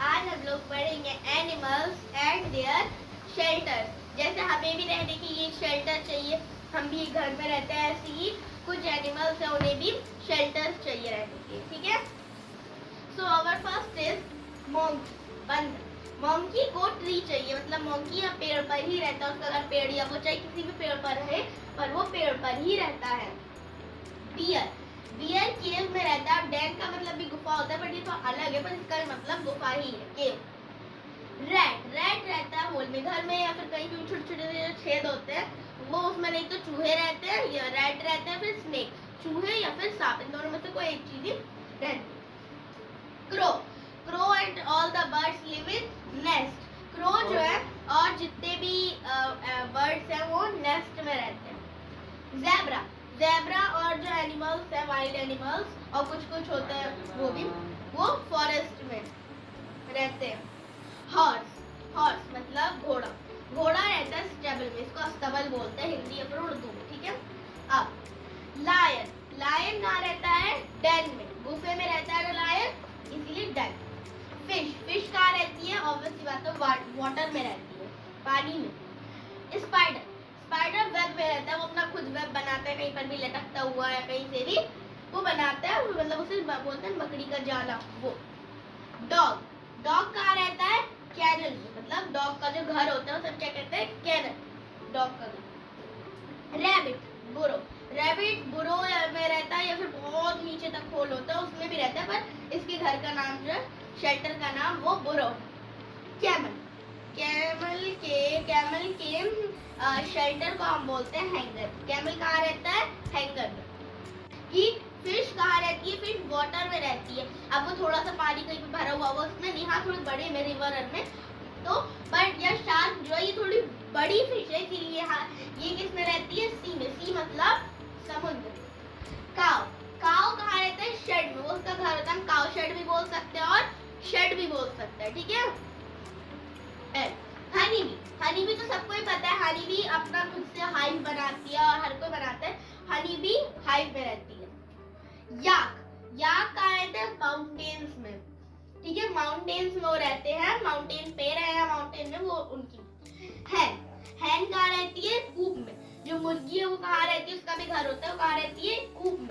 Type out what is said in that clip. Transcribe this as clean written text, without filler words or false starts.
आज हम लोग पढ़ेंगे एनिमल्स एंड देयर शेल्टर्स। जैसे हमें भी रहने की एक शेल्टर चाहिए, हम भी घर में रहते हैं, ऐसे ही कुछ एनिमल्स हैं, उन्हें भी शेल्टर्स चाहिए रहने के, ठीक है। So our first is monkey, बंदर। मंकी को ट्री चाहिए, मतलब मंकी या पेड़ पर ही रहता है, उसका अगर पेड़ या वो चाहे किसी भी पेड़ पर रहे, पर वो पेड़ पर ही रहता है। डियर, डियर केव में रहता है। डैन का मतलब भी गुफा होता है, बट ये तो अलग है, पर इसका मतलब गुफा ही है, केव। रैट, रैट रहता है होल में, घर में या फिर कहीं भी छोटे छोटे छेद होते हैं, वो उसमें नहीं तो चूहे रहते हैं या रैट रहते हैं, फिर स्नेक, चूहे या फिर सांप, इन दोनों में से कोई एक चीज ही रहती है। Crow, crow and all the birds live in nest. Crow जो है और जितने भी बर्ड्स हैं वो नेस्ट में रहते हैं। ज़ेब्रा, ज़ेब्रा और जो एनिमल्स है वाइल्ड एनिमल्स और कुछ कुछ होते हैं वो भी, वो फॉरेस्ट में रहते हैं। हॉर्स, हॉर्स मतलब घोड़ा, घोड़ा रहता है स्टेबल में, इसको अस्तबल बोलते हैं हिंदी या फिर उर्दू में, ठीक है। अब लायन, लायन कहाँ रहता है? डेन में, गुफे में रहता है लायन, इसीलिए डेन। फिश, फिश कहाँ रहती है? ऑब्वियसली बात है वाटर में रहती है, पानी में। स्पाइडर, स्पाइडर वेब में रहता है, वो अपना खुद वेब बनाता है, कहीं पर भी लटकता हुआ है, कहीं से भी वो बनाता है, मतलब उसे बोलते हैं मकड़ी का जाला, वो। डॉग, डॉग कहाँ रहता है? कैनल में, मतलब डॉग का जो घर होता है उसे क्या कहते हैं? कैनल, डॉग का घर। रैबिट, बुरो, रैबिट बुरो में रहता है या फिर बहुत नीचे तक होल होता है उसमें भी रहता है, पर इसके घर का नाम जो है, शेल्टर का नाम वो बुरो। कैमल, कैमल के शेल्टर को हम बोलते हैं हैंगर। कैमल कहाँ रहता है? हैंगर में। कि फिश कहाँ रहती है? फिश वाटर में रहती है। अब वो थोड़ा सा पानी कहीं पे भरा हुआ होगा उसमें, नहीं, हाँ थोड़ी बड़े में रिवर में, तो बट यह शार्क जो है ये थोड़ी बड़ी फिश है, इसीलिए हाँ ये किस में रहती है? सी में, सी मतलब समुद्र। काव, काव कहाँ रहता है? शेड में, वो उसका घर होता है, हम काव शेड भी बोल सकते हैं और शेड भी बोल सकते हैं, ठीक है। हनी बी, हनी बी तो सबको ही पता है, हनी बी अपना खुद से हाइव बनाती है और हर कोई बनाता है, हनी बी हाइव में रहती है। याक, याक कहाँ रहते हैं? माउंटेन्स में, ठीक है, माउंटेन्स में वो रहते हैं, माउंटेन पे रहे हैं माउंटेन में, वो उनकी। हैन, हैन कहाँ रहती है? कूप में, जो मुर्गी है वो कहाँ रहती है? उसका भी घर होता है, वो कहाँ रहती है? कूप में।